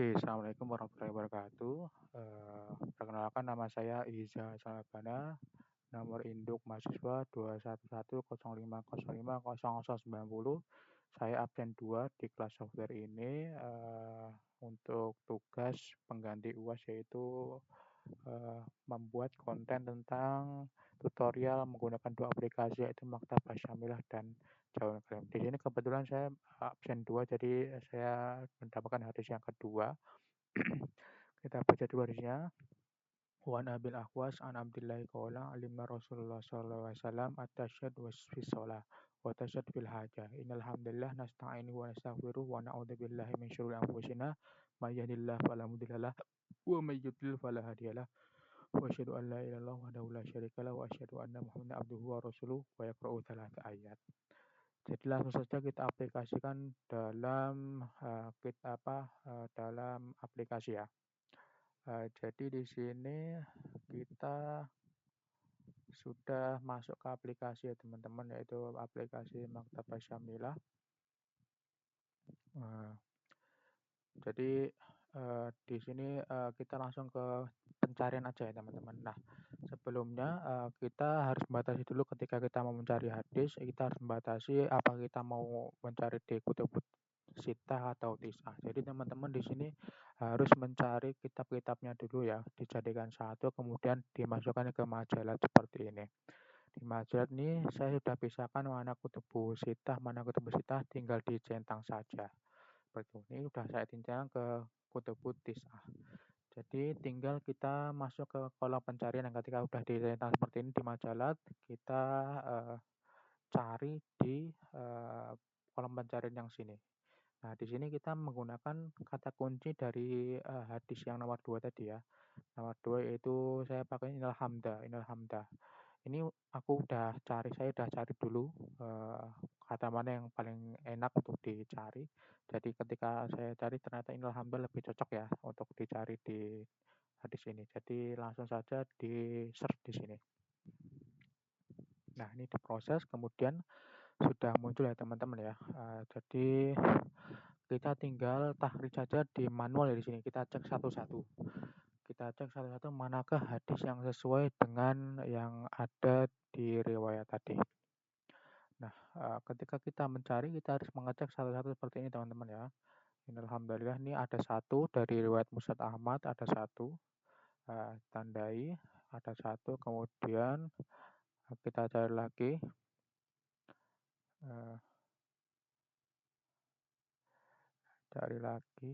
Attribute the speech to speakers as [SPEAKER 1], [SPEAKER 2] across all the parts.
[SPEAKER 1] Oke, assalamualaikum warahmatullahi wabarakatuh. Perkenalkan nama saya Iza Salabana, nomor induk mahasiswa 21105050090. Saya absen 2 di kelas software ini untuk tugas pengganti UAS yaitu membuat konten tentang tutorial menggunakan dua aplikasi yaitu Maktabah Syamilah dan Jawab Klaim. Di sini kebetulan saya absen 2 jadi saya mendapatkan hadis yang kedua. Kita baca dulu hadisnya. Wan abil ahwas an abdillahi qala alimna rasulullah sallallahu alaihi wasallam at-tasyad was fi shalah wa tasyad fil hajah innal hamdalillah nasta'inu wa nastaghfiruh wa na'udzu billahi min syururi anfusina may yahdihillahu fala mudhillalah wa may yudlil fala hadiyalah wa asyhadu an la ilaha illallah wahdahu la syarikalah wa asyhadu anna muhammadan abduhu wa rasuluh wa yaqra'u thalatha ayat. Jadi langsung saja kita aplikasikan dalam dalam aplikasi ya. Jadi di sini kita sudah masuk ke aplikasi ya teman-teman, yaitu aplikasi Maktabah Syamilah. Jadi di sini kita langsung ke pencarian aja ya teman-teman. Nah, sebelumnya kita harus membatasi dulu ketika kita mau mencari hadis, kita harus membatasi apa kita mau mencari di kutub sitah atau tis'ah. Jadi teman-teman di sini harus mencari kitab-kitabnya dulu ya, dijadikan satu, kemudian dimasukkan ke majalah seperti ini. Di majalah ini saya sudah pisahkan mana kutub sitah, mana kutub sitah, tinggal dicentang saja. Seperti ini sudah saya cincang ke kutub tis'ah. Jadi tinggal kita masuk ke kolom pencarian yang ketika sudah dicentang seperti ini di majalah, kita cari di kolom pencarian yang sini. Nah, di sini kita menggunakan kata kunci dari hadis yang nomor 2 tadi ya. Nomor 2 yaitu saya pakai innal hamda. Ini aku saya udah cari dulu kata mana yang paling enak untuk dicari. Jadi ketika saya cari ternyata innal hamda lebih cocok ya untuk dicari di hadis ini. Jadi langsung saja di search di sini. Nah, ini diproses kemudian sudah muncul ya teman-teman ya. Jadi kita tinggal tahrij saja di manual ya di sini. Kita cek satu-satu. Manakah hadis yang sesuai dengan yang ada di riwayat tadi. Nah, ketika kita mencari kita harus mengecek satu-satu seperti ini teman-teman ya. Alhamdulillah ini ada satu dari riwayat Musnad Ahmad, ada satu. Tandai, ada satu. Kemudian kita cari lagi. Cari lagi.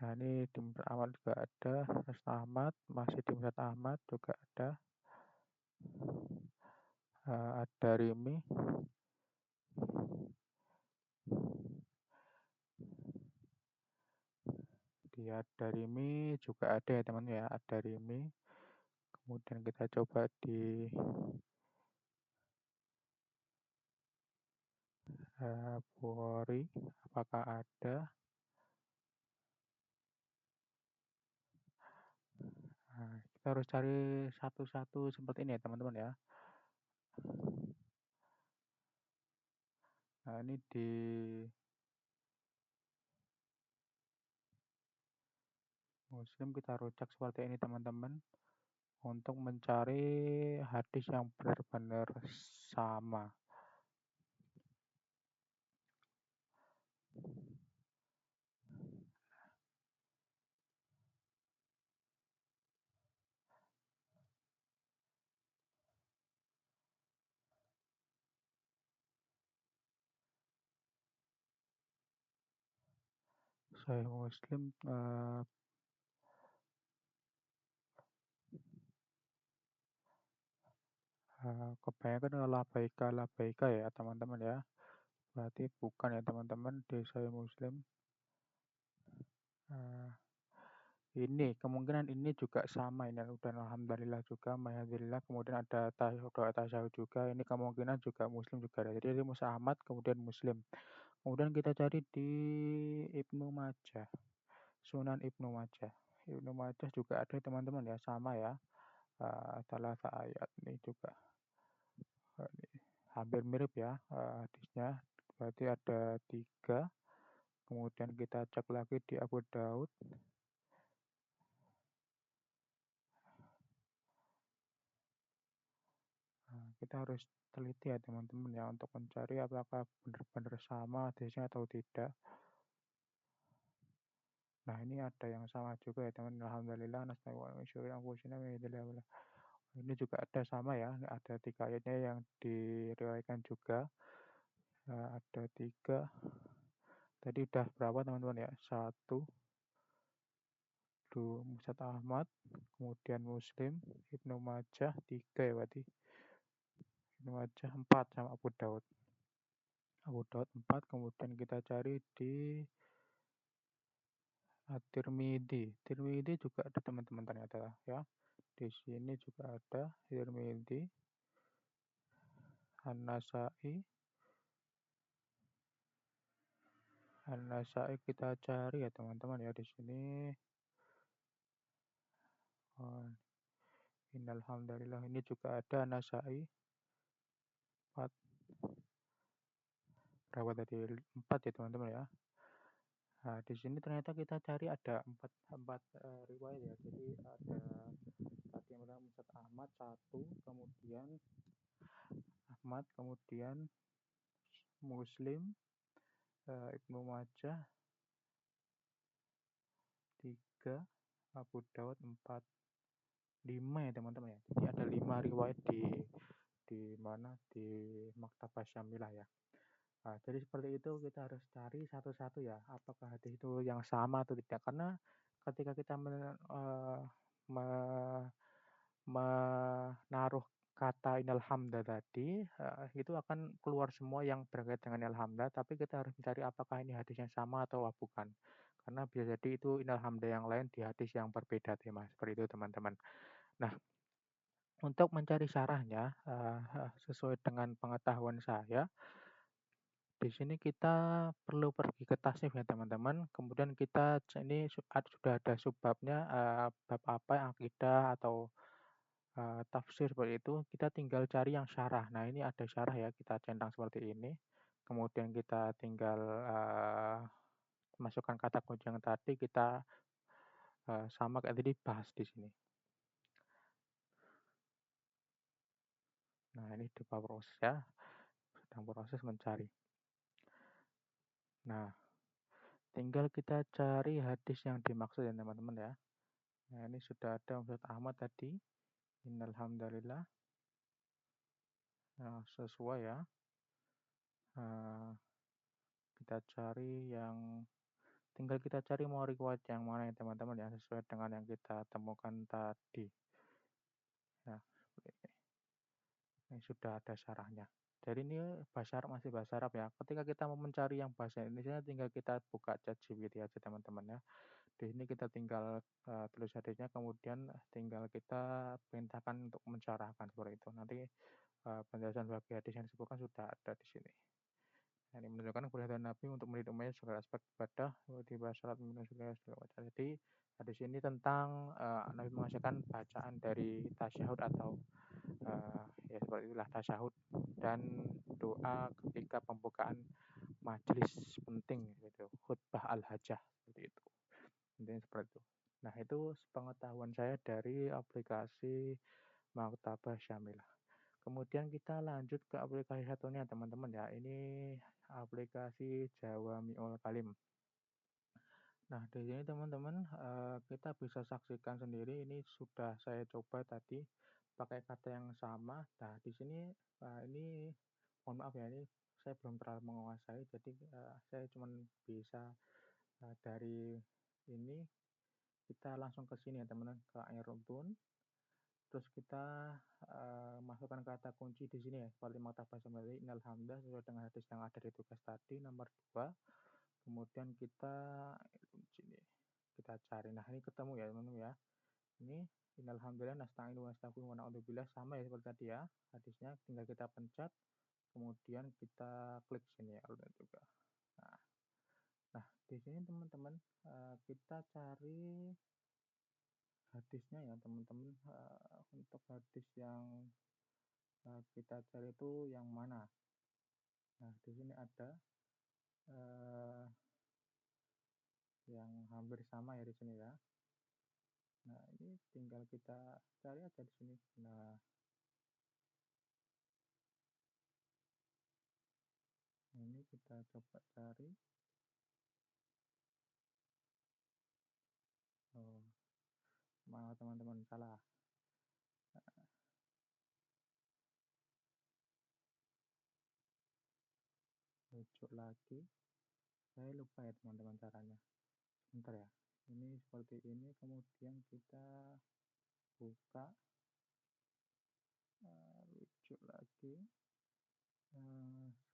[SPEAKER 1] Nah, ini di Musnad Ahmad juga ada, Musnad Ahmad, masih di Musnad Ahmad juga ada. Ada Rimi. Ada Rimi juga ada ya teman ya, ada Rimi. Kemudian kita coba di Bukhari, apakah ada? Nah, kita harus cari satu-satu seperti ini ya teman-teman ya. Nah, ini di Muslim kita rujak seperti ini teman-teman untuk mencari hadis yang benar-benar sama. Saya Muslim kebanyakan labaika ya teman-teman ya. Berarti bukan ya teman-teman di Saya Muslim. Ini kemungkinan ini juga sama ini dan alhamdulillah juga mayadillah, kemudian ada doa tasyahud juga, ini kemungkinan juga Muslim juga ada. Jadi Musa Ahmad kemudian Muslim. Kemudian kita cari di Ibnu Majah, Sunan Ibnu Majah. Ibnu Majah juga ada teman-teman ya, sama ya. Salah ayat ini juga ini hampir mirip ya hadisnya. Berarti ada 3. kemudian kita cek lagi di Abu Daud. Nah, kita harus teliti ya teman-teman ya untuk mencari apakah benar-benar sama hadisnya atau tidak. Nah, ini ada yang sama juga ya teman. Alhamdulillah ini juga ada sama ya. Ada 3 ayatnya yang diriwayatkan juga. Ada 3. Tadi udah berapa teman-teman ya? 1, 2, Musnad Ahmad, kemudian Muslim, Ibnu Majah, 3 ya berarti. Ibnu Majah 4 sama Abu Daud. Abu Daud 4, kemudian kita cari di At-Tirmidzi. Tirmidzi juga ada teman-teman ternyata ya. Di sini juga ada Tirmidzi, An-Nasa'i. An-Nasa'i kita cari ya teman-teman ya di sini. Oh, Innalhamdulillah ini juga ada An-Nasa'i 4. Berapa tadi? 4 ya teman-teman ya. Nah, di sini ternyata kita cari ada 4 riwayat ya. Jadi ada tadi yang pertama Musnad Ahmad 1, kemudian Ahmad, kemudian Muslim, Ibnu Majah 3, Abu Daud 4, 5 ya teman-teman ya. Jadi ada 5 riwayat di mana di Maktabah Syamilah ya. Nah, jadi seperti itu kita harus cari satu-satu ya, apakah hadis itu yang sama atau tidak. Karena ketika kita menaruh kata innal hamda tadi, itu akan keluar semua yang berkaitan dengan alhamda, tapi kita harus mencari apakah ini hadisnya sama atau bukan. Karena bisa jadi itu innal hamda yang lain di hadis yang berbeda, Mas. Seperti itu, teman-teman. Nah, untuk mencari syarahnya, sesuai dengan pengetahuan saya, di sini kita perlu pergi ke tasnif ya teman-teman. Kemudian kita ini sudah ada subbabnya, bab apa, akidah atau tafsir seperti itu. Kita tinggal cari yang syarah. Nah, ini ada syarah ya, kita centang seperti ini. Kemudian kita tinggal masukkan kata kunci yang tadi, kita sama kayak tadi bahas di sini. Nah, ini di proses ya, sedang proses mencari. Nah, tinggal kita cari hadis yang dimaksud ya teman-teman ya. Nah, ini sudah ada Ustaz Ahmad tadi. Innalhamdulillah. Nah, sesuai ya. Kita cari yang tinggal kita cari mau riwayat yang mana ya teman-teman ya, sesuai dengan yang kita temukan tadi. Nah, ini sudah ada syarahnya. Jadi ini bahasa Arab, masih bahasa Arab ya. Ketika kita mau mencari yang bahasa Indonesia, tinggal kita buka ChatGPT aja teman-teman ya. Di sini kita tinggal tulis hadisnya, kemudian tinggal kita perintahkan untuk mensyarahkan seperti itu. Nanti penjelasan bagi hadis yang disebutkan sudah ada di sini. Nah, ini menunjukkan keberadaan Nabi untuk mendidik umatnya segala aspek ibadah di syarat segala macam. Jadi hadis ini tentang Nabi mengajarkan bacaan dari tasyahud atau ya seperti itulah tasyahud dan doa ketika pembukaan majelis penting gitu, khutbah al-hajah seperti itu. Intinya seperti itu. Nah, itu pengetahuan saya dari aplikasi Maktabah Syamilah. Kemudian kita lanjut ke aplikasi satunya teman-teman ya. Ini aplikasi Jawamiul Kalim. Nah, di sini teman-teman kita bisa saksikan sendiri, ini sudah saya coba tadi pakai kata yang sama. Nah, di sini ini mohon maaf ya, ini saya belum terlalu menguasai, jadi saya cuma bisa dari ini kita langsung ke sini ya teman-teman, ke Airutun. Terus kita masukkan kata kunci di sini ya, seperti Maktabah Syamilah innal hamda sesuai dengan hadis yang ada di tugas tadi nomor 2. Kemudian kita sini kita cari. Nah, ini ketemu ya teman-teman ya. Ini innal hamdalillah nasta'inu wa nastaghfiruh wa na'udzubillah, sama ya seperti tadi ya. Hadisnya tinggal kita pencet, kemudian kita klik sini ya juga. Nah, di sini teman-teman kita cari hadisnya ya teman-teman. Untuk hadis yang kita cari itu yang mana? Nah, di sini ada yang hampir sama ya di sini ya. Nah, ini tinggal kita cari aja di sini. Nah, ini kita coba cari. Oh, maaf teman-teman, salah. Rujuk lagi. Saya lupa ya teman-teman caranya. Sebentar ya. Ini seperti ini, kemudian kita buka, rujuk lagi.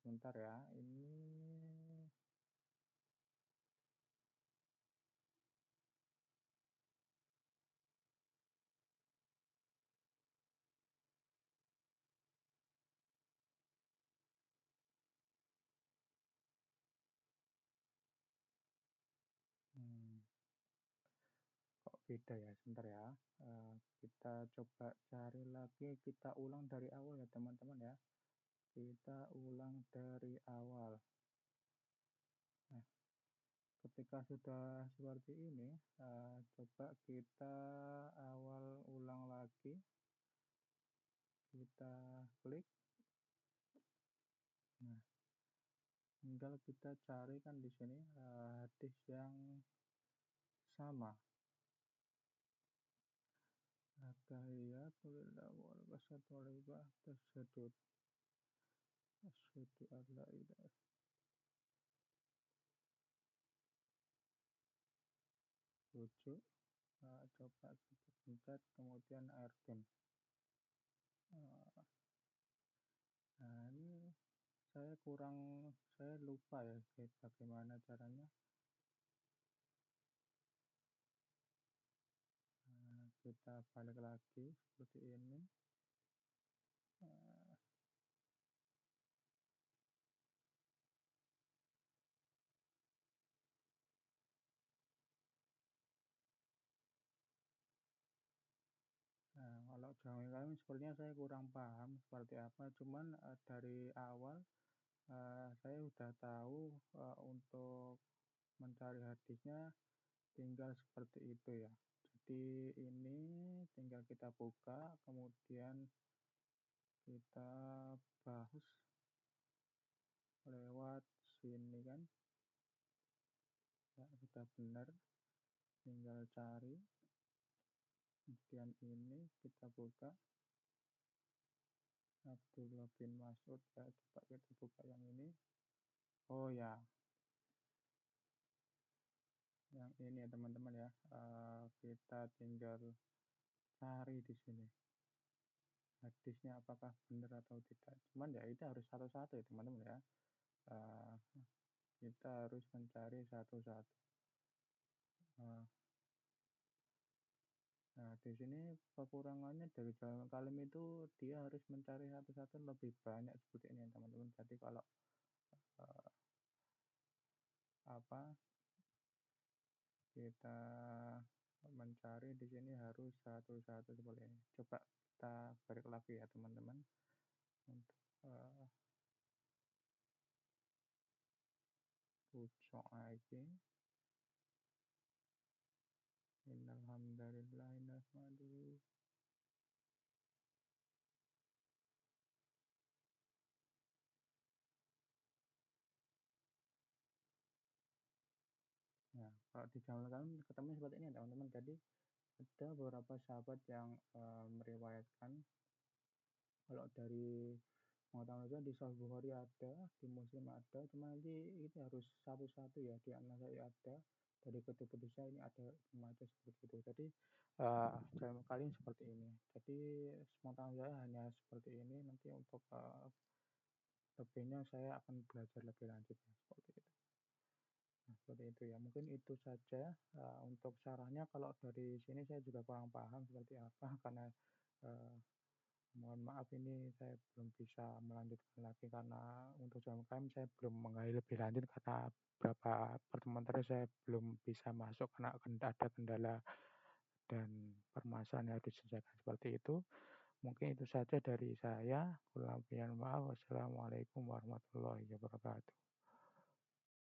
[SPEAKER 1] Sebentar ya. Ini hmm, kok beda ya? Sebentar ya. Kita coba cari lagi. Kita ulang dari awal ya teman-teman ya. Kita ulang dari awal. Nah, ketika sudah seperti ini, coba kita awal ulang lagi. Kita klik. Nah, tinggal kita cari kan di sini hadis yang sama. At-tahiyatulillah wal barakatuh tasyahud. Asyhadu an la ilaha rujuk. Coba kita pencet kemudian airtune. Nah, ini saya lupa ya bagaimana caranya. Kita balik lagi seperti ini. Nah, kalau Jawa kami sepertinya saya kurang paham seperti apa. Cuman dari awal saya sudah tahu untuk mencari hadisnya tinggal seperti itu ya. Jadi ini tinggal kita buka, kemudian kita bahas lewat sini kan. Ya, sudah benar. Tinggal cari. Kemudian ini kita buka Abdullah bin Mas'ud ya. Coba kita buka yang ini. Oh ya, yang ini ya teman-teman ya. Kita tinggal cari di sini hadisnya apakah benar atau tidak. Cuman ya itu harus satu-satu ya teman-teman ya. Uh, kita harus mencari satu-satu. Nah, di sini kekurangannya dari Jalan Kalim itu dia harus mencari satu-satu lebih banyak seperti ini teman-teman. Jadi kalau uh, apa kita mencari di sini harus satu-satu seperti ini. Coba kita balik lagi ya teman-teman untuk pucuk lagi. Innal hamdalillah nahmaduhu. Nah, kalau di Jalan Kalim ketemu seperti ini teman-teman. Jadi ada beberapa sahabat yang meriwayatkan kalau dari pengetahuan saya di Sahih Bukhari ada, di Muslim ada, cuma nanti itu harus satu-satu ya, di An-Nasai ada, dari kutub-kutub saya ini ada semacam seperti itu. Jadi dalam kali ini seperti ini. Jadi pengetahuan saya hanya seperti ini. Nanti untuk lebihnya saya akan belajar lebih lanjut ya, seperti itu. Nah, seperti itu ya. Mungkin itu saja untuk caranya. Kalau dari sini saya juga kurang paham seperti apa karena uh, mohon maaf ini saya belum bisa melanjutkan lagi karena untuk jam UMKM saya belum menggali lebih lanjut karena beberapa pertemuan terakhir saya belum bisa masuk karena ada kendala dan permasalahan yang harus diselesaikan seperti itu. Mungkin itu saja dari saya. Kurang lebihnya maaf. Wassalamualaikum warahmatullahi wabarakatuh.